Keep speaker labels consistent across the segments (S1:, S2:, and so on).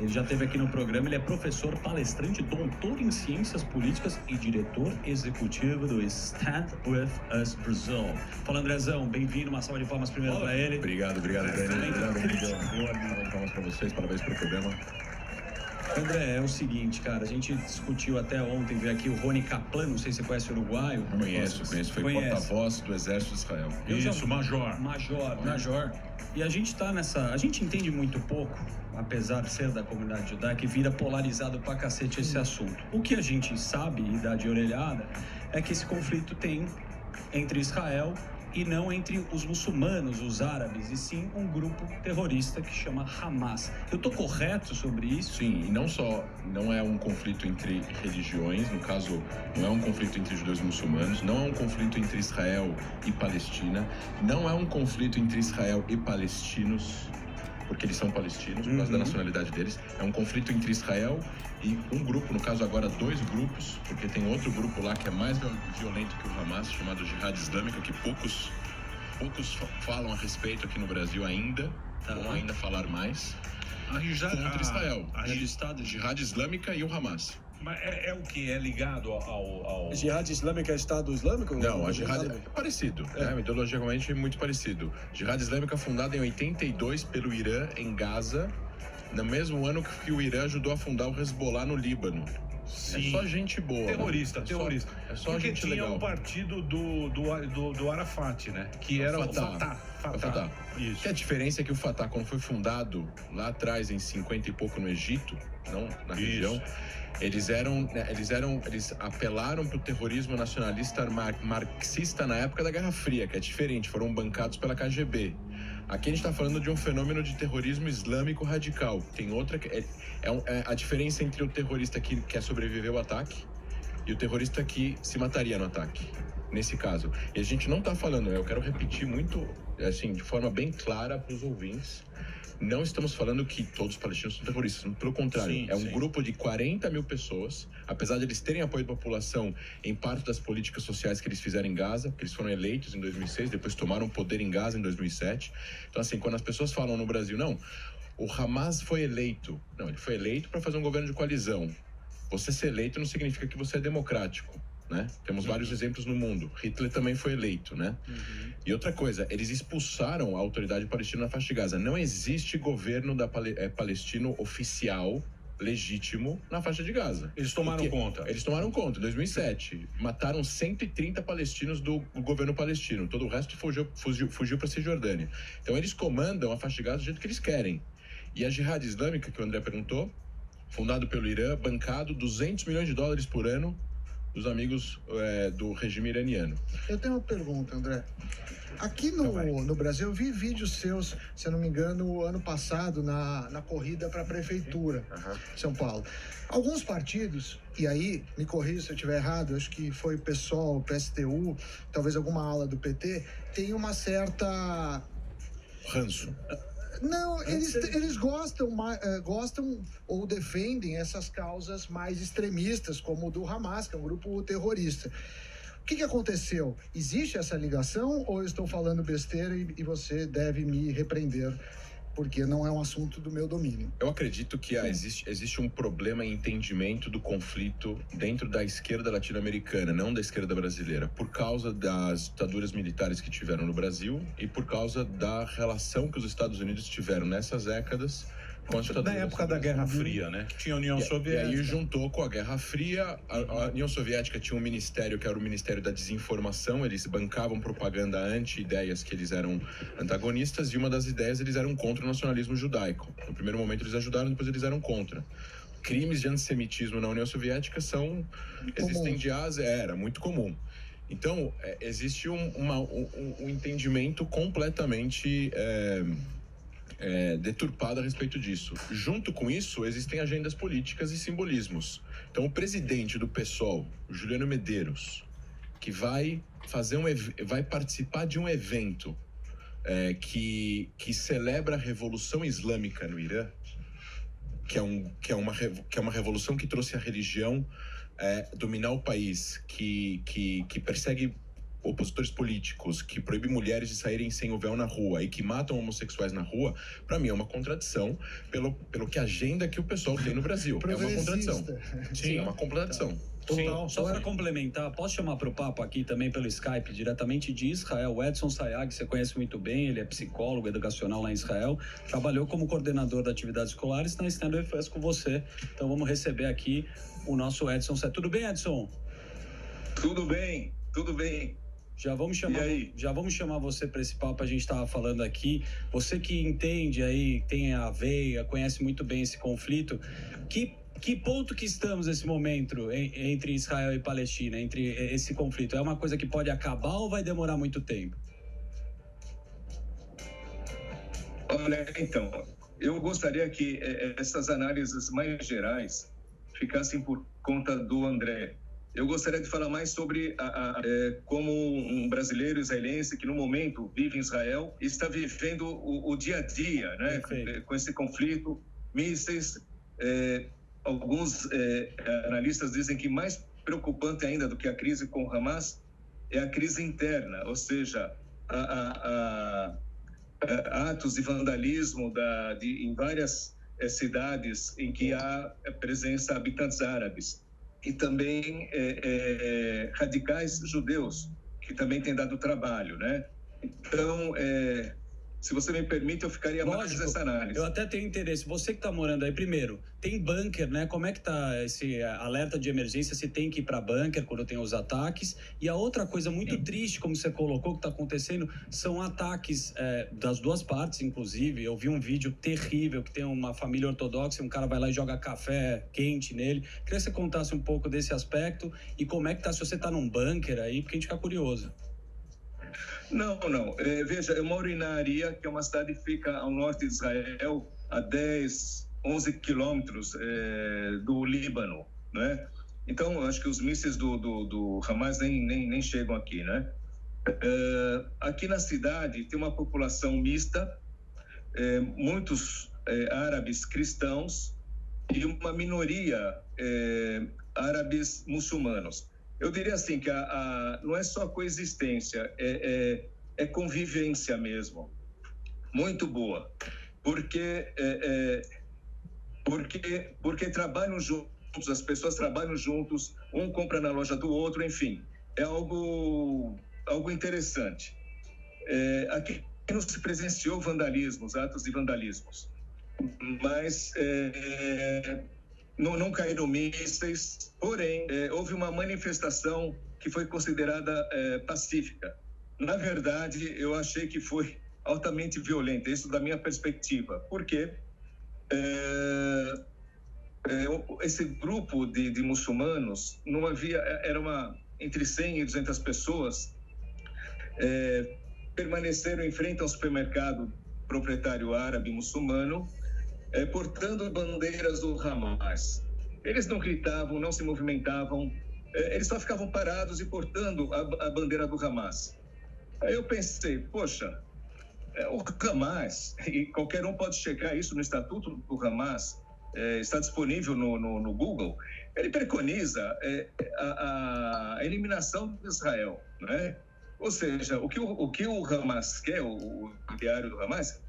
S1: Ele já esteve aqui no programa, ele é professor, palestrante, doutor em ciências políticas e diretor executivo do Stand With Us Brazil. Fala, Andrezão, bem-vindo, uma salva de palmas primeiro para ele.
S2: Obrigado, Dani. Palmas para vocês, parabéns pelo programa.
S1: André, é o seguinte, cara, a gente discutiu até ontem, veio aqui o Rony Kaplan, não sei se você conhece o uruguaio.
S2: Conheço, foi porta-voz do Exército de Israel.
S3: Isso, major.
S1: Major. E a gente tá nessa... A gente entende muito pouco, apesar de ser da comunidade judaica, e vira polarizado pra cacete esse assunto. O que a gente sabe e dá de orelhada é que esse conflito tem entre Israel e não entre os muçulmanos, os árabes, e sim um grupo terrorista que chama Hamas. Eu tô correto sobre isso?
S2: Sim, e não é um conflito entre religiões, no caso, não é um conflito entre judeus e muçulmanos, não é um conflito entre Israel e Palestina, não é um conflito entre Israel e palestinos, porque eles são palestinos, por causa da nacionalidade deles. É um conflito entre Israel e um grupo, no caso agora 2 grupos, porque tem outro grupo lá que é mais violento que o Hamas, chamado Jihad Islâmica, que poucos falam a respeito aqui no Brasil ainda, vão ainda falar mais, contra Israel. Jihad Islâmica e o Hamas.
S3: Mas é o que? É ligado ao...
S4: Jihad Islâmica é Estado Islâmico?
S2: Não, a Jihad é parecido, ideologicamente muito parecido. Jihad Islâmica fundada em 82 pelo Irã, em Gaza, no mesmo ano que o Irã ajudou a fundar o Hezbollah no Líbano. Sim. É só gente boa.
S3: Terrorista.
S2: É só
S3: porque
S2: gente
S3: tinha
S2: legal.
S3: um partido do Arafat, né? Que era o Fatah.
S2: Isso. Que a diferença é que o Fatah, quando foi fundado lá atrás, em 50 e pouco no Egito, não na região, eles apelaram para o terrorismo nacionalista marxista na época da Guerra Fria, que é diferente, foram bancados pela KGB. Aqui a gente está falando de um fenômeno de terrorismo islâmico radical. Tem outra que a diferença entre o terrorista que quer sobreviver ao ataque e o terrorista que se mataria no ataque, nesse caso. E a gente não está falando, eu quero repetir muito, assim, de forma bem clara para os ouvintes, não estamos falando que todos os palestinos são terroristas, pelo contrário, é um grupo de 40 mil pessoas, apesar de eles terem apoio da população em parte das políticas sociais que eles fizeram em Gaza, porque eles foram eleitos em 2006, depois tomaram poder em Gaza em 2007. Então, assim, quando as pessoas falam no Brasil, não, o Hamas foi eleito. Não, ele foi eleito para fazer um governo de coalizão. Você ser eleito não significa que você é democrático, né? Temos vários exemplos no mundo. Hitler também foi eleito, né? E outra coisa, eles expulsaram a autoridade palestina na faixa de Gaza. Não existe governo palestino oficial, legítimo, na faixa de Gaza.
S3: Eles tomaram conta.
S2: Eles tomaram conta, em 2007. Mataram 130 palestinos do governo palestino. Todo o resto fugiu para a Cisjordânia. Então eles comandam a faixa de Gaza do jeito que eles querem. E a Jihad Islâmica, que o André perguntou, fundado pelo Irã, bancado $200 milhões por ano dos amigos do regime iraniano.
S5: Eu tenho uma pergunta, André. Aqui no Brasil, eu vi vídeos seus, se eu não me engano, ano passado, na corrida para a prefeitura de São Paulo. Alguns partidos, e aí, me corrija se eu estiver errado, acho que foi o PSOL, o PSTU, talvez alguma ala do PT, tem uma certa...
S2: ranço.
S5: Não, eles gostam ou defendem essas causas mais extremistas, como o do Hamas, que é um grupo terrorista. O que aconteceu? Existe essa ligação ou eu estou falando besteira e você deve me repreender, porque não é um assunto do meu domínio?
S2: Eu acredito que existe um problema em entendimento do conflito dentro da esquerda latino-americana, não da esquerda brasileira, por causa das ditaduras militares que tiveram no Brasil e por causa da relação que os Estados Unidos tiveram nessas décadas com as ditaduras.
S3: Na época da Guerra Fria, né? Tinha a União Soviética.
S2: E aí juntou com a Guerra Fria, a União Soviética tinha um ministério que era o Ministério da Desinformação, eles bancavam propaganda anti-ideias que eles eram antagonistas, e uma das ideias eles eram contra o nacionalismo judaico. No primeiro momento eles ajudaram, depois eles eram contra. Crimes de antissemitismo na União Soviética era muito comum. Então, existe um entendimento completamente deturpado a respeito disso. Junto com isso, existem agendas políticas e simbolismos. Então, o presidente do PSOL, o Juliano Medeiros, que vai participar de um evento que celebra a Revolução Islâmica no Irã, que é uma revolução que trouxe a religião dominar o país, que persegue opositores políticos, que proíbe mulheres de saírem sem o véu na rua e que matam homossexuais na rua, para mim é uma contradição pelo que a agenda que o pessoal tem no Brasil. É uma contradição. Sim, é uma contradição.
S1: Total. Só para complementar, posso chamar para o papo aqui também pelo Skype, diretamente de Israel, o Edson Sayag, você conhece muito bem, ele é psicólogo educacional lá em Israel, trabalhou como coordenador de atividades escolares na Stanley UFS com você. Então vamos receber aqui o nosso Edson. Tudo bem, Edson?
S6: Tudo bem, tudo bem.
S1: Já vamos chamar você para esse papo, a gente estava falando aqui. Você que entende aí, tem a veia, conhece muito bem esse conflito. Que ponto que estamos nesse momento entre Israel e Palestina, entre esse conflito? É uma coisa que pode acabar ou vai demorar muito tempo?
S6: Olha, então, eu gostaria que essas análises mais gerais ficassem por conta do André. Eu gostaria de falar mais sobre como um brasileiro israelense que no momento vive em Israel e está vivendo o dia a dia, né, com esse conflito, mísseis. Alguns analistas dizem que mais preocupante ainda do que a crise com o Hamas é a crise interna, ou seja, atos de vandalismo em várias cidades em que há presença de habitantes árabes. E também radicais judeus, que também têm dado trabalho, né? Então, se você me permite, eu ficaria mais nessa análise.
S1: Eu até tenho interesse. Você que está morando aí, primeiro, tem bunker, né? Como é que está esse alerta de emergência? Se tem que ir para bunker quando tem os ataques? E a outra coisa muito triste, como você colocou, que está acontecendo, são ataques das duas partes, inclusive. Eu vi um vídeo terrível que tem uma família ortodoxa e um cara vai lá e joga café quente nele. Queria que você contasse um pouco desse aspecto e como é que está, se você está num bunker aí, porque a gente fica curioso.
S6: Não. Veja, eu moro em Nahariya, que é uma cidade que fica ao norte de Israel, a 10, 11 quilômetros do Líbano, né? Então, eu acho que os mísseis do Hamas nem chegam aqui, né? Aqui na cidade tem uma população mista, muitos árabes cristãos e uma minoria árabes muçulmanos. Eu diria assim que não é só coexistência, é convivência mesmo, muito boa, porque trabalham juntos, as pessoas trabalham juntos, um compra na loja do outro, enfim, é algo interessante. Aqui não se presenciou vandalismos, atos de vandalismos, mas não caíram mísseis, porém, houve uma manifestação que foi considerada pacífica. Na verdade, eu achei que foi altamente violenta, isso da minha perspectiva, porque esse grupo de muçulmanos, não havia, entre 100 e 200 pessoas, permaneceram em frente ao supermercado proprietário árabe muçulmano, portando bandeiras do Hamas. Eles não gritavam, não se movimentavam, eles só ficavam parados e portando a bandeira do Hamas. Aí eu pensei, poxa, o Hamas, e qualquer um pode checar isso no Estatuto do Hamas, está disponível no Google, ele preconiza a eliminação de Israel, né? Ou seja, o que o Hamas quer, o diário do Hamas,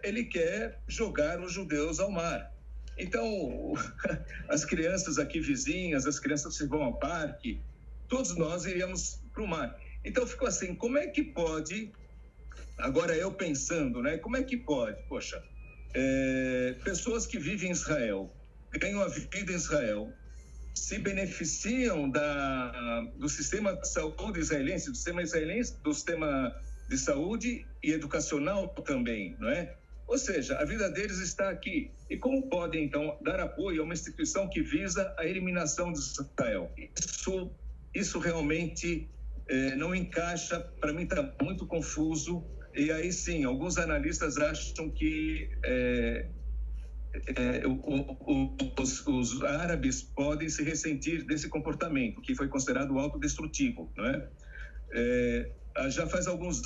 S6: ele quer jogar os judeus ao mar. Então, as crianças aqui vizinhas, as crianças que vão ao parque, todos nós iríamos para o mar. Então, ficou assim, como é que pode, agora eu pensando, né, como é que pode, poxa, pessoas que vivem em Israel, ganham a vida em Israel, se beneficiam do sistema de saúde israelense, do sistema de saúde e educacional também, não é? Ou seja, a vida deles está aqui. E como podem, então, dar apoio a uma instituição que visa a eliminação de Israel? Isso realmente não encaixa, para mim está muito confuso. E aí sim, alguns analistas acham que os árabes podem se ressentir desse comportamento, que foi considerado autodestrutivo, não é? Já faz alguns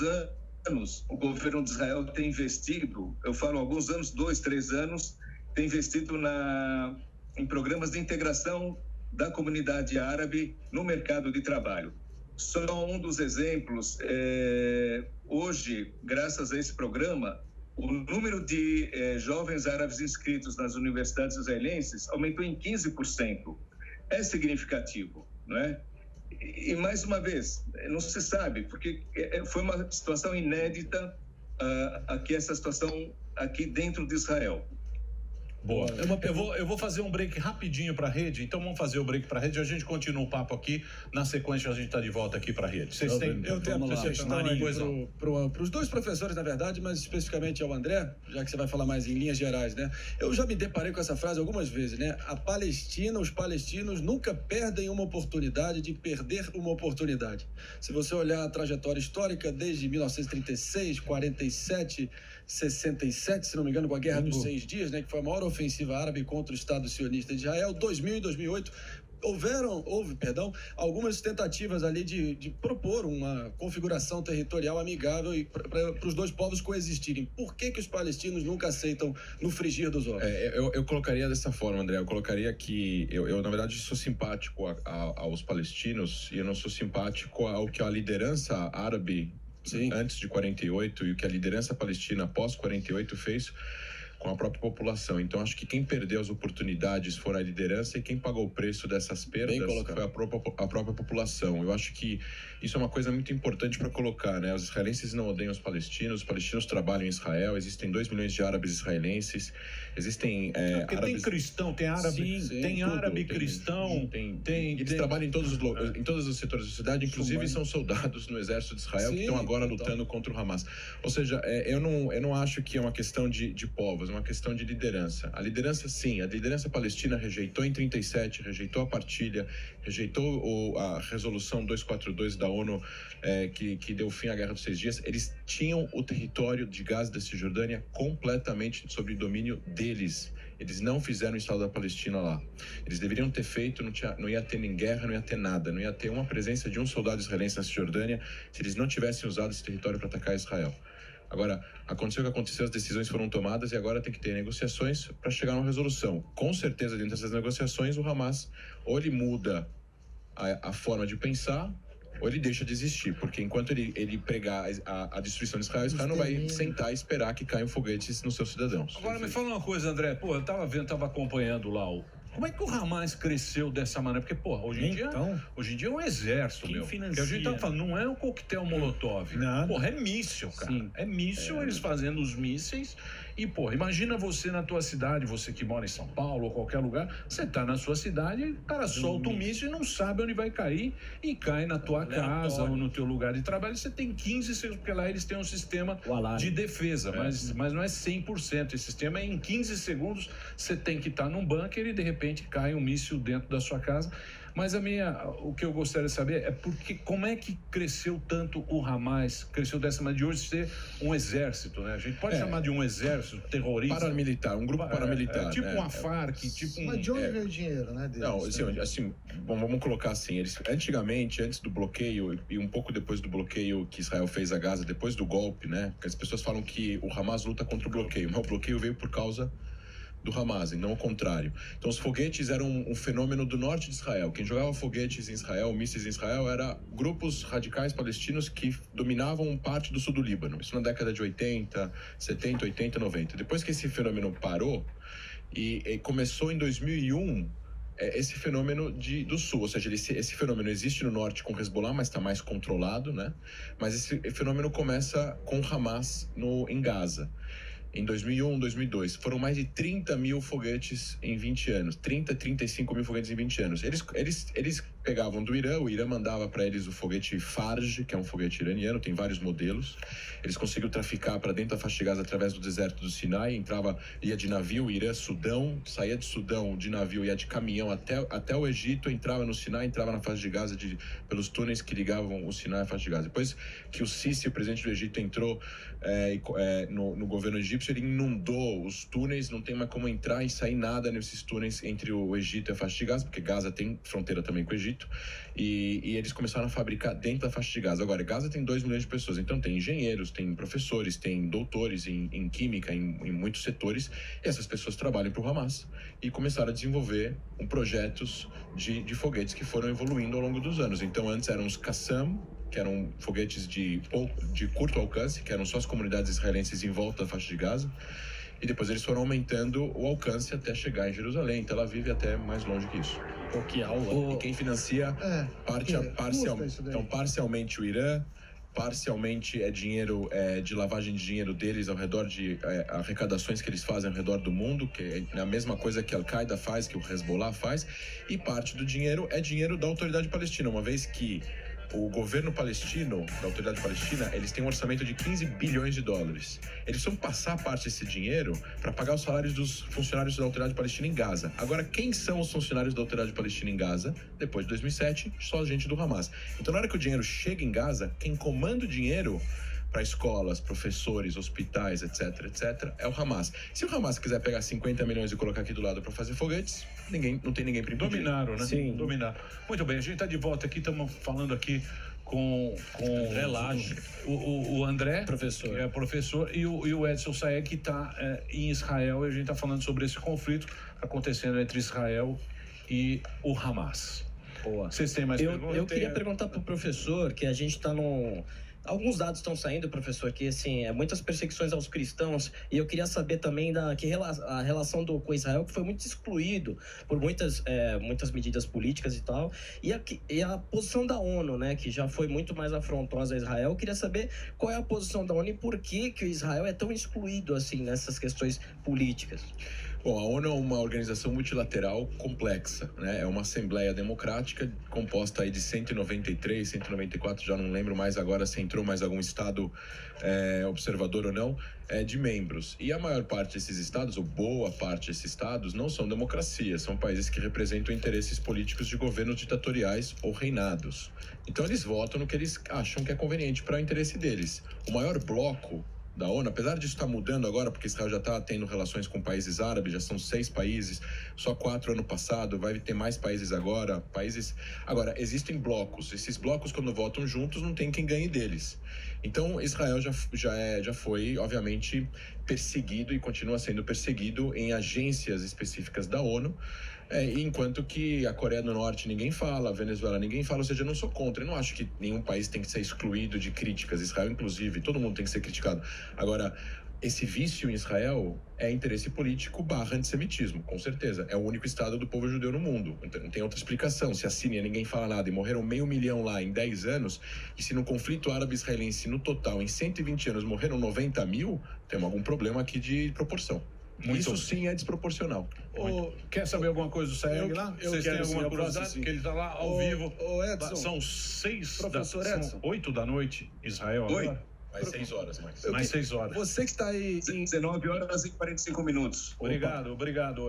S6: anos, o governo de Israel tem investido, eu falo alguns anos, 2, 3 anos, tem investido em programas de integração da comunidade árabe no mercado de trabalho. Só um dos exemplos, hoje, graças a esse programa, o número de jovens árabes inscritos nas universidades israelenses aumentou em 15%. É significativo, não é? E mais uma vez, não se sabe, porque foi uma situação inédita aqui, essa situação aqui dentro de Israel.
S3: Boa. Eu vou fazer um break rapidinho para a rede, então vamos fazer o break para a rede e a gente continua o papo aqui. Na sequência, a gente está de volta aqui para a rede. Vocês têm...
S4: Eu tenho a questão para os dois professores, na verdade, mas especificamente ao André, já que você vai falar mais em linhas gerais, né? Eu já me deparei com essa frase algumas vezes, né? A Palestina, os palestinos nunca perdem uma oportunidade de perder uma oportunidade. Se você olhar a trajetória histórica desde 1936, 47, 67, se não me engano, com a Guerra dos 6 Dias, né, que foi a maior ofensiva árabe contra o Estado sionista de Israel, 2000 e 2008, houve algumas tentativas ali de propor uma configuração territorial amigável para os dois povos coexistirem. Por que os palestinos nunca aceitam no frigir dos ovos?
S2: Eu colocaria dessa forma, André. Eu colocaria que eu na verdade, sou simpático aos palestinos e eu não sou simpático ao que a liderança árabe antes de 48 e o que a liderança palestina após 48 fez com a própria população. Então, acho que quem perdeu as oportunidades foram a liderança e quem pagou o preço dessas perdas foi a própria população. Eu acho que isso é uma coisa muito importante para colocar, né? Os israelenses não odeiam os palestinos trabalham em Israel, existem 2 milhões de árabes israelenses, existem
S3: árabes... Tem cristão, tem árabe, tem árabe cristão,
S2: eles trabalham em todos os setores da sociedade, inclusive são soldados no exército de Israel que estão agora lutando contra o Hamas. Ou seja, eu não acho que é uma questão de povos, é uma questão de liderança. A liderança palestina rejeitou em 37, rejeitou a partilha, rejeitou a resolução 242 da ONU que deu fim à Guerra dos 6 Dias. Eles tinham o território de Gaza da Cisjordânia completamente sob domínio deles. Eles não fizeram o Estado da Palestina lá. Eles deveriam ter feito, não ia ter nem guerra, não ia ter nada, não ia ter uma presença de um soldado israelense na Cisjordânia se eles não tivessem usado esse território para atacar Israel. Agora, aconteceu o que aconteceu, as decisões foram tomadas e agora tem que ter negociações para chegar a uma resolução. Com certeza, dentro dessas negociações, o Hamas ou ele muda a forma de pensar ou ele deixa de existir, porque enquanto ele pregar a destruição de Israel, Israel não vai sentar e esperar que caiam foguetes nos seus cidadãos.
S3: Agora, me fala uma coisa, André. Pô, eu tava acompanhando lá Como é que o Hamas cresceu dessa maneira? Porque, pô, hoje em dia é um exército,
S1: Quem
S3: meu.
S1: financia?
S3: Que a gente tá falando, não é um coquetel Molotov. Porra, é míssil, cara.
S1: Sim.
S3: É míssil, eles fazendo os mísseis. E, pô, imagina você na tua cidade, você que mora em São Paulo ou qualquer lugar, você tá na sua cidade, o cara solta um míssil e não sabe onde vai cair e cai na tua casa ou no teu lugar de trabalho. Você tem 15 segundos, porque lá eles têm um sistema de defesa, mas não é 100%. Esse sistema é em 15 segundos, você tem que estar num bunker e de repente cai um míssil dentro da sua casa. Mas o que eu gostaria de saber é como é que cresceu tanto o Hamas, cresceu dessa maneira de hoje ser um exército, né? A gente pode chamar de um exército terrorista.
S2: Paramilitar, um grupo paramilitar.
S3: Tipo uma Farc, tipo
S5: Mas de onde veio o dinheiro, né? Deles,
S2: não, assim, vamos colocar assim, antigamente, antes do bloqueio e um pouco depois do bloqueio que Israel fez a Gaza, depois do golpe, né? Porque as pessoas falam que o Hamas luta contra o bloqueio, mas o bloqueio veio por causa do Hamas, e não o contrário. Então, os foguetes eram um fenômeno do norte de Israel. Quem jogava foguetes em Israel, mísseis em Israel, eram grupos radicais palestinos que dominavam parte do sul do Líbano. Isso na década de 80, 70, 80, 90. Depois que esse fenômeno parou, e começou em 2001, esse fenômeno do sul, ou seja, esse fenômeno existe no norte com Hezbollah, mas está mais controlado, né? Mas esse fenômeno começa com Hamas em Gaza. Em 2001, 2002, foram mais de 30 mil foguetes em 20 anos. 35 mil foguetes em 20 anos. Eles pegavam do Irã, o Irã mandava para eles o foguete Farj, que é um foguete iraniano, tem vários modelos. Eles conseguiram traficar para dentro da faixa de Gaza através do deserto do Sinai, ia de navio, Irã, Sudão, saía de Sudão de navio, ia de caminhão até o Egito, entrava no Sinai, entrava na faixa de Gaza pelos túneis que ligavam o Sinai à faixa de Gaza. Depois que o Sisi, o presidente do Egito, entrou no governo egípcio, ele inundou os túneis, não tem mais como entrar e sair nada nesses túneis entre o Egito e a faixa de Gaza, porque Gaza tem fronteira também com o Egito. Egito, e eles começaram a fabricar dentro da faixa de Gaza. Agora, Gaza tem 2 milhões de pessoas, então tem engenheiros, tem professores, tem doutores em química, em muitos setores, e essas pessoas trabalham para o Hamas e começaram a desenvolver projetos de foguetes que foram evoluindo ao longo dos anos. Então, antes eram os Qassam, que eram foguetes de curto alcance, que eram só as comunidades israelenses em volta da faixa de Gaza, e depois eles foram aumentando o alcance até chegar em Jerusalém, Tel Aviv e até mais longe que isso.
S1: Pô, que aula.
S2: E quem financia parcialmente o Irã, parcialmente é dinheiro de lavagem de dinheiro deles ao redor de arrecadações que eles fazem ao redor do mundo, que é a mesma coisa que a Al-Qaeda faz, que o Hezbollah faz, e parte do dinheiro é dinheiro da autoridade palestina, uma vez que o governo palestino, da autoridade palestina, eles têm um orçamento de 15 bilhões de dólares. Eles precisam passar parte desse dinheiro para pagar os salários dos funcionários da autoridade palestina em Gaza. Agora, quem são os funcionários da autoridade palestina em Gaza? Depois de 2007, só a gente do Hamas. Então, na hora que o dinheiro chega em Gaza, quem comanda o dinheiro para escolas, professores, hospitais, etc, é o Hamas. Se o Hamas quiser pegar 50 milhões e colocar aqui do lado para fazer foguetes, não tem ninguém para impedir.
S3: Dominaram, né?
S1: Sim.
S3: Dominaram. Muito bem, a gente está de volta aqui, estamos falando aqui com
S1: André Lage,
S3: o André,
S1: professor.
S3: que é professor, e o Edson Saeg, que está em Israel, e a gente está falando sobre esse conflito acontecendo entre Israel e o Hamas.
S1: Boa.
S3: Vocês têm mais perguntas?
S7: Eu queria perguntar para o professor, que a gente está num... Alguns dados estão saindo, professor, que assim, muitas perseguições aos cristãos, e eu queria saber também a relação com Israel, que foi muito excluído por muitas medidas políticas e tal, e a posição da ONU, né, que já foi muito mais afrontosa a Israel. Eu queria saber qual é a posição da ONU e por que o Israel é tão excluído assim nessas questões políticas.
S2: Bom, a ONU é uma organização multilateral complexa, né? É uma assembleia democrática composta aí de 193, 194, já não lembro mais agora se entrou mais algum estado observador ou não, de membros. E a maior parte desses estados, ou boa parte desses estados, não são democracias, são países que representam interesses políticos de governos ditatoriais ou reinados. Então eles votam no que eles acham que é conveniente para o interesse deles. O maior bloco da ONU, apesar disso estar mudando agora, porque Israel já está tendo relações com países árabes, já são 6 países, só 4 ano passado, vai ter mais países agora, Agora, existem blocos, esses blocos quando votam juntos não tem quem ganhe deles. Então, Israel já foi, obviamente, perseguido e continua sendo perseguido em agências específicas da ONU, enquanto que a Coreia do Norte ninguém fala, a Venezuela ninguém fala, ou seja, eu não sou contra, eu não acho que nenhum país tem que ser excluído de críticas, Israel inclusive, todo mundo tem que ser criticado. Agora, esse vício em Israel é interesse político / antissemitismo, com certeza. É o único estado do povo judeu no mundo, então não tem outra explicação. Se a Síria ninguém fala nada e morreram 500 mil lá em 10 anos, e se no conflito árabe-israelense no total, em 120 anos, morreram 90 mil, tem algum problema aqui de proporção. Isso sim é desproporcional.
S3: Quer saber alguma coisa do Saeg lá? Vocês têm alguma curiosidade?
S4: Sim.
S3: Que ele está lá ao vivo.
S4: Edson,
S3: São 6
S4: Professor Edson.
S3: São 8 da noite, Israel agora.
S2: Mais 6 horas, mais.
S3: Mais 6 horas.
S4: Você que está aí em
S6: 19 horas e 45 minutos.
S3: Obrigado,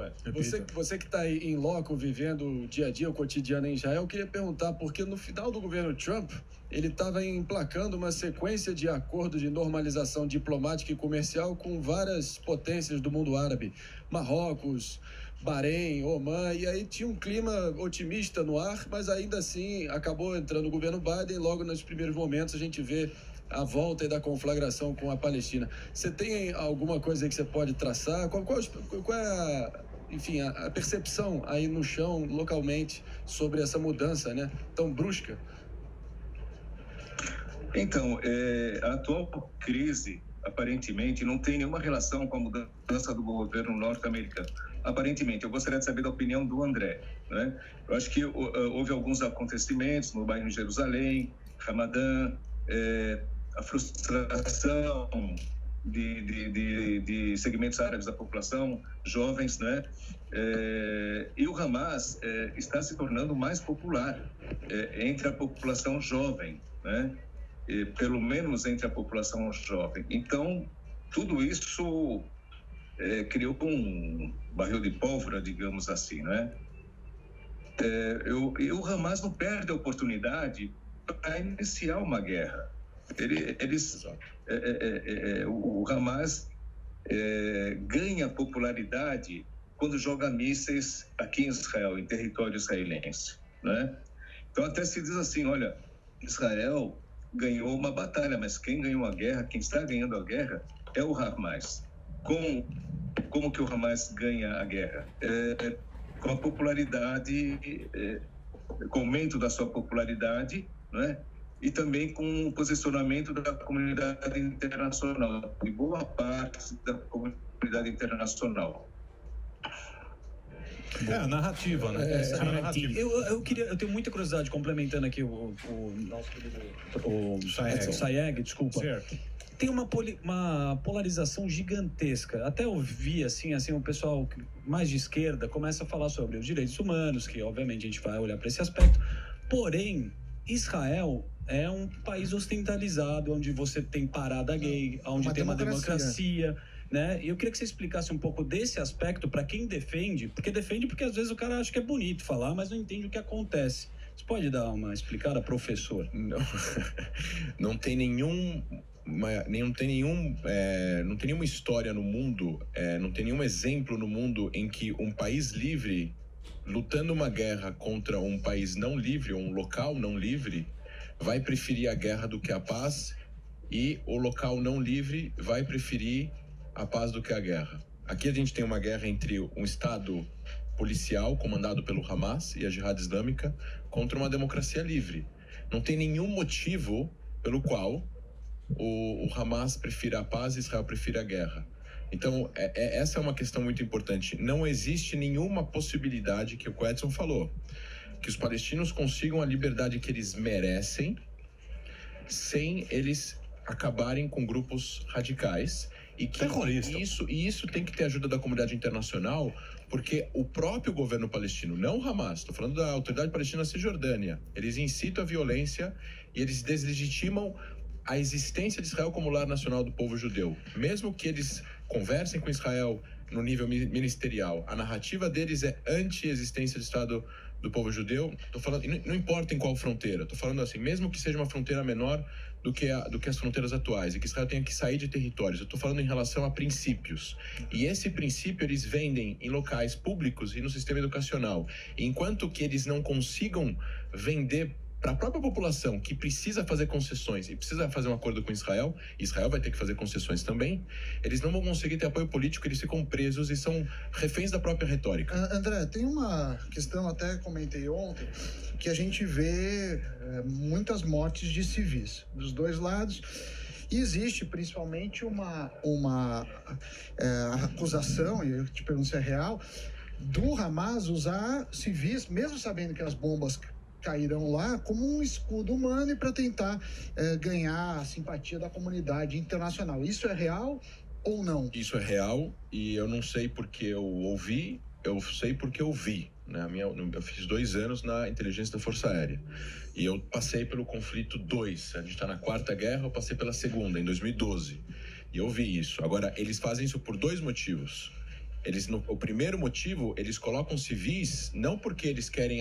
S3: Edson.
S4: Você que está aí em loco, vivendo o dia a dia, o cotidiano em Israel, eu queria perguntar, porque no final do governo Trump, ele estava emplacando uma sequência de acordos de normalização diplomática e comercial com várias potências do mundo árabe, Marrocos, Bahrein, Omã, e aí tinha um clima otimista no ar, mas ainda assim acabou entrando o governo Biden, logo nos primeiros momentos a gente vê a volta da conflagração com a Palestina. Você tem alguma coisa aí que você pode traçar? Qual é a percepção aí no chão, localmente, sobre essa mudança, né, tão brusca?
S6: Então, a atual crise, aparentemente, não tem nenhuma relação com a mudança do governo norte-americano. Aparentemente, eu gostaria de saber da opinião do André, né? Eu acho que houve alguns acontecimentos no bairro de Jerusalém, Ramadã, a frustração de segmentos árabes da população, jovens, né? E o Hamas está se tornando mais popular entre a população jovem, né? Pelo menos entre a população jovem. Então, tudo isso criou um barril de pólvora, digamos assim, né? O Hamas não perde a oportunidade para iniciar uma guerra. O Hamas ganha popularidade quando joga mísseis aqui em Israel, em território israelense, né? Então até se diz assim, olha, Israel ganhou uma batalha, mas quem ganhou a guerra, quem está ganhando a guerra é o Hamas. Como que o Hamas ganha a guerra? Com a popularidade, com o aumento da sua popularidade, não é? E também com o posicionamento da comunidade internacional, de boa parte da comunidade internacional.
S3: É a narrativa, né? Essa é a narrativa.
S1: Eu tenho muita curiosidade, complementando aqui o nosso querido Sayeg, desculpa.
S3: Certo.
S1: Tem uma polarização gigantesca. Até eu vi, assim, o pessoal mais de esquerda começa a falar sobre os direitos humanos, que obviamente a gente vai olhar para esse aspecto. Porém, Israel é um país ocidentalizado, onde você tem parada gay, onde tem uma democracia, né? E eu queria que você explicasse um pouco desse aspecto para quem defende, porque às vezes o cara acha que é bonito falar, mas não entende o que acontece. Você pode dar uma explicada, professor?
S2: Não tem não tem nenhuma história no mundo, não tem nenhum exemplo no mundo em que um país livre lutando uma guerra contra um país não livre, ou um local não livre, vai preferir a guerra do que a paz, e o local não livre vai preferir a paz do que a guerra. Aqui a gente tem uma guerra entre um Estado policial comandado pelo Hamas e a Jihad Islâmica contra uma democracia livre. Não tem nenhum motivo pelo qual o Hamas prefira a paz e Israel prefira a guerra. Então, essa é uma questão muito importante. Não existe nenhuma possibilidade, que o Edson falou, que os palestinos consigam a liberdade que eles merecem sem eles acabarem com grupos radicais. E que isso tem que ter ajuda da comunidade internacional, porque o próprio governo palestino, não o Hamas, estou falando da autoridade palestina Cisjordânia, eles incitam a violência e eles deslegitimam a existência de Israel como lar nacional do povo judeu. Mesmo que eles conversem com Israel no nível ministerial, a narrativa deles é anti-existência do Estado do povo judeu. Estou falando, não importa em qual fronteira, estou falando assim, mesmo que seja uma fronteira menor do que as fronteiras atuais, e que Israel tenha que sair de territórios. Eu estou falando em relação a princípios. E esse princípio eles vendem em locais públicos e no sistema educacional. E enquanto que eles não consigam vender para a própria população, que precisa fazer concessões e precisa fazer um acordo com Israel vai ter que fazer concessões também, eles não vão conseguir ter apoio político, eles ficam presos e são reféns da própria retórica.
S5: André, tem uma questão, até comentei ontem, que a gente vê muitas mortes de civis dos dois lados. E existe principalmente uma acusação, e eu te pergunto se é real, do Hamas usar civis, mesmo sabendo que as bombas cairão lá, como um escudo humano e para tentar ganhar a simpatia da comunidade internacional. Isso é real ou não?
S2: Isso é real e eu não sei porque eu ouvi, eu sei porque eu vi. Né? Eu fiz 2 anos na inteligência da Força Aérea e eu passei pelo conflito 2. A gente está na 4ª guerra, eu passei pela 2ª, em 2012. E eu vi isso. Agora, eles fazem isso por 2 motivos. O primeiro motivo, eles colocam civis não porque eles querem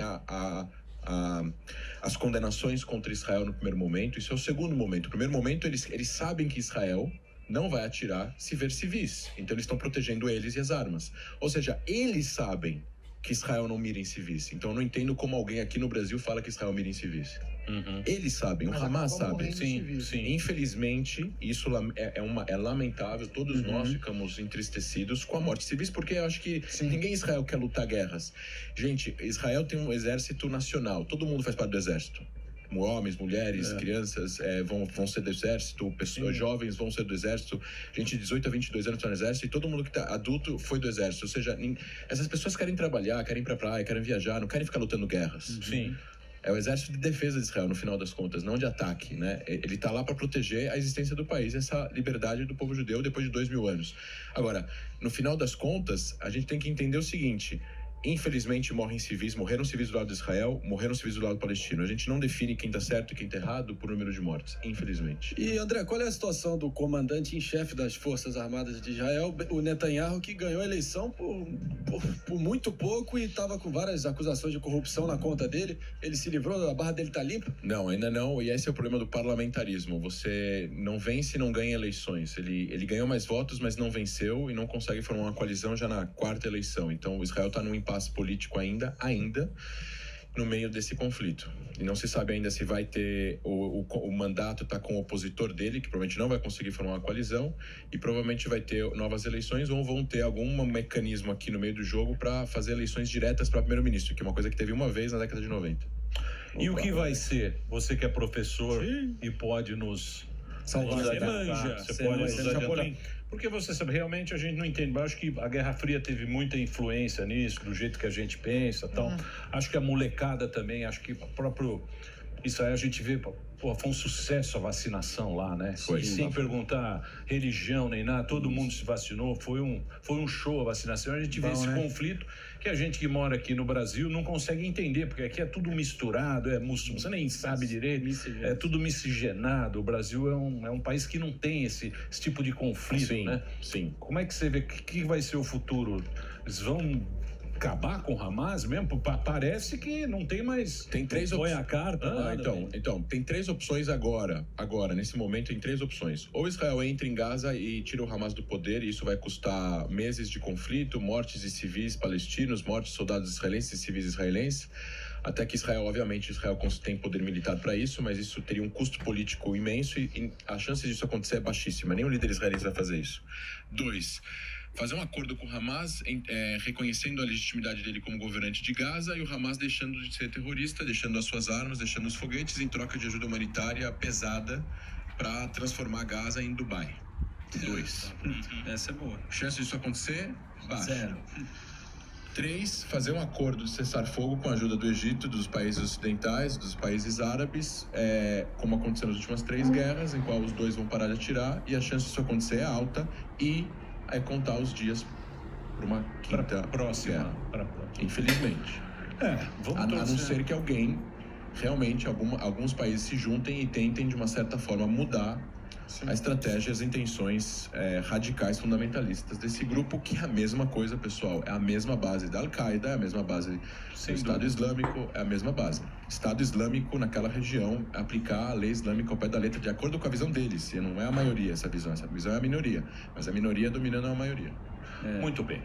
S2: as condenações contra Israel no primeiro momento. Isso é o segundo momento. No primeiro momento, eles sabem que Israel não vai atirar se ver civis. Então, eles estão protegendo eles e as armas. Ou seja, eles sabem que Israel não mira em civis. Então, eu não entendo como alguém aqui no Brasil fala que Israel mira em civis.
S3: Uhum.
S2: Eles sabem, o Hamas sabe.
S3: Sim.
S2: Infelizmente, isso é lamentável. Todos nós ficamos entristecidos com a morte de civis, porque eu acho que ninguém em Israel quer lutar guerras. Gente, Israel tem um exército nacional. Todo mundo faz parte do exército. Homens, mulheres, crianças vão ser do exército, pessoas jovens vão ser do exército, gente de 18 a 22 anos está no exército, e todo mundo que está adulto foi do exército. Ou seja, essas pessoas querem trabalhar, querem ir pra praia, querem viajar, não querem ficar lutando guerras.
S3: Sim.
S2: É o exército de defesa de Israel, no final das contas, não de ataque, né? Ele está lá para proteger a existência do país, essa liberdade do povo judeu depois de 2000 anos. Agora, no final das contas, a gente tem que entender o seguinte: infelizmente morreram civis do lado de Israel, morreram civis do lado palestino. A gente não define quem está certo e quem está errado por número de mortes, infelizmente.
S4: E, André, qual é a situação do comandante em chefe das Forças Armadas de Israel, o Netanyahu, que ganhou a eleição por muito pouco e estava com várias acusações de corrupção na conta dele? Ele se livrou, a barra dele está limpa?
S2: Não, ainda não, e esse é o problema do parlamentarismo. Você não vence e não ganha eleições. Ele ganhou mais votos, mas não venceu e não consegue formar uma coalizão já na 4ª eleição. Então, o Israel está num impasse político ainda. no meio desse conflito. E não se sabe ainda se vai ter o mandato está com o opositor dele, que provavelmente não vai conseguir formar uma coalizão, e provavelmente vai ter novas eleições ou vão ter algum mecanismo aqui no meio do jogo para fazer eleições diretas para primeiro-ministro, que é uma coisa que teve uma vez na década de 90.
S3: E o que vai ser? Você que é professor e pode nos
S1: salvar,
S3: você pode nos adiantar. Porque você sabe, realmente a gente não entende. Eu acho que a Guerra Fria teve muita influência nisso, do jeito que a gente pensa e tal. Acho que a molecada também, acho que o próprio Israel, a gente vê, pô, foi um sucesso a vacinação lá, né?
S2: Foi.
S3: Sem perguntar religião nem nada, todo mundo se vacinou, foi um show a vacinação. A gente vê esse conflito que a gente que mora aqui no Brasil não consegue entender, porque aqui é tudo misturado, você nem sabe direito, é tudo miscigenado. O Brasil é um país que não tem esse tipo de conflito, né?
S2: Sim.
S3: Como é que você vê, o que vai ser o futuro? Eles vão acabar com o Hamas mesmo? Parece que não tem mais...
S2: Tem três
S1: Põe a carta.
S2: Então, tem três opções agora, nesse momento, tem três opções. Ou Israel entra em Gaza e tira o Hamas do poder, e isso vai custar meses de conflito, mortes de civis palestinos, mortes de soldados israelenses e civis israelenses, até que Israel tem poder militar para isso, mas isso teria um custo político imenso e a chance disso acontecer é baixíssima. Nenhum líder israelense vai fazer isso. 2. Fazer um acordo com o Hamas, reconhecendo a legitimidade dele como governante de Gaza, e o Hamas deixando de ser terrorista, deixando as suas armas, deixando os foguetes, em troca de ajuda humanitária pesada para transformar Gaza em Dubai. 2.
S1: Essa é boa.
S2: Chance disso acontecer? Baixa.
S1: 0.
S2: 3. Fazer um acordo de cessar-fogo com a ajuda do Egito, dos países ocidentais, dos países árabes, como aconteceu nas últimas 3 guerras, em qual os dois vão parar de atirar, e a chance disso acontecer é alta, e contar os dias para uma quinta
S3: próxima.
S2: Infelizmente. A não ser que alguém, realmente, alguns países se juntem e tentem, de uma certa forma, mudar a estratégia e as intenções radicais fundamentalistas desse grupo, que é a mesma coisa, pessoal. É a mesma base da Al-Qaeda, é a mesma base do Estado Islâmico, é a mesma base. Estado Islâmico naquela região, aplicar a lei islâmica ao pé da letra, de acordo com a visão deles. E não é a maioria essa visão é a minoria. Mas a minoria dominando a maioria.
S3: Muito bem.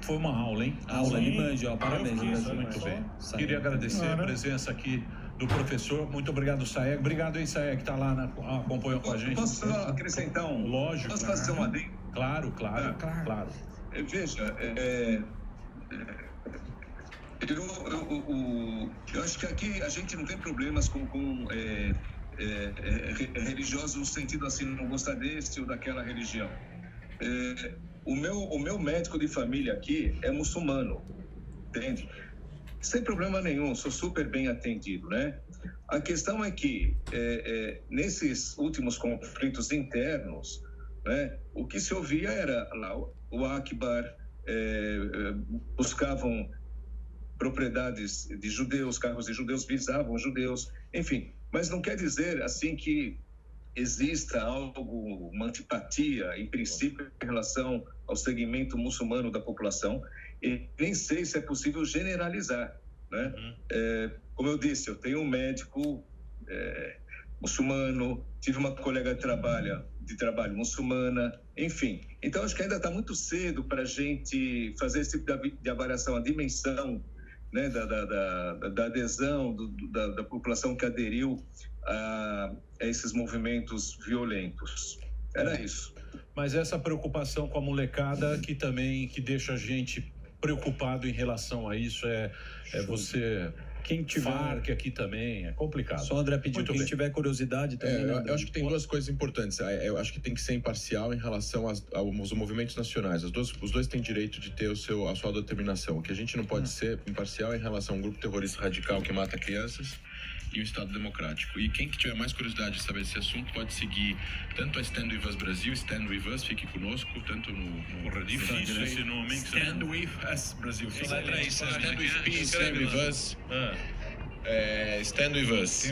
S3: Foi uma aula, hein?
S1: Aula de manjo, parabéns.
S3: Muito bem. Queria agradecer a presença aqui do professor. Muito obrigado, Saeg. Obrigado aí, Saeg, que está lá, acompanhou com a gente.
S6: Posso só acrescentar um?
S3: Lógico.
S6: Posso fazer um adendo?
S3: Claro.
S6: Veja, eu acho que aqui a gente não tem problemas com religiosos no sentido assim, não gostar desse ou daquela religião. O meu médico de família aqui é muçulmano, entende? Sem problema nenhum, sou super bem atendido, né? A questão é que nesses últimos conflitos internos, né, o que se ouvia era lá o Akbar, buscavam propriedades de judeus, carros de judeus, visavam judeus, enfim. Mas não quer dizer assim que exista uma antipatia, em princípio, em relação ao segmento muçulmano da população, e nem sei se é possível generalizar, né? Como eu disse, eu tenho um médico muçulmano, tive uma colega de trabalho muçulmana, enfim. Então, acho que ainda está muito cedo para a gente fazer esse tipo de avaliação, a dimensão, né, da adesão da população que aderiu a esses movimentos violentos. Era isso.
S3: Mas essa preocupação com a molecada que deixa a gente preocupado em relação a isso você... Quem tiver Farc aqui também, é complicado.
S1: Só André pediu, quem tiver curiosidade também.
S2: Eu acho que tem duas coisas importantes. Eu acho que tem que ser imparcial em relação aos movimentos nacionais. Os dois têm direito de ter a sua determinação. O que a gente não pode ser imparcial é em relação a um grupo terrorista radical que mata crianças e o Estado Democrático. E quem que tiver mais curiosidade de saber esse assunto pode seguir tanto a Stand With Us Brasil, Stand With Us, fique conosco, tanto no
S3: difícil esse nome, hein?
S2: Stand With Us Brasil. Stand With Us. Stand With Us.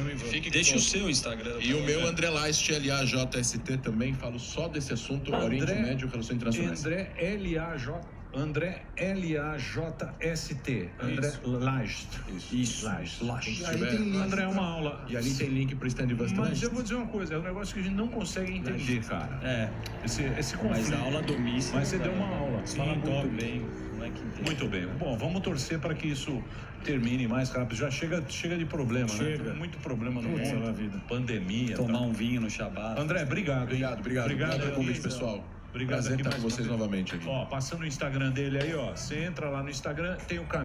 S1: Deixa o seu Instagram.
S2: E o meu André Laist, LAJST também, falo só desse assunto, Oriente Médio, Relações Internacionais.
S3: André LAJ. André L-A-J-S-T. André Last.
S1: Isso.
S3: Last.
S5: E aí tem link
S3: André, é uma aula.
S2: E ali tem link pro stand Bust.
S3: Mas eu vou dizer uma coisa, é um negócio que a gente não consegue entender, cara.
S1: É,
S3: Esse
S1: mas
S3: conflito.
S1: a aula do míssil...
S3: Mas você deu uma aula.
S1: Sim,
S3: Fala muito
S1: top.
S3: bem.
S1: Não é que entende.
S3: Muito bem. Bom, vamos torcer para que isso termine mais rápido. Já chega de problema, né? Tem muito problema no
S4: Putz,
S3: mundo.
S4: na vida.
S3: Pandemia.
S1: Tomar
S3: tá?
S1: um vinho no Shabat.
S3: André, obrigado, hein?
S2: Obrigado pelo convite, pessoal.
S3: Obrigado
S2: Prazer
S3: aqui
S2: estar com
S3: mais
S2: vocês
S3: uma vez.
S2: novamente aqui.
S3: Ó, passando o Instagram dele aí, ó. Você entra lá no Instagram, tem o canal.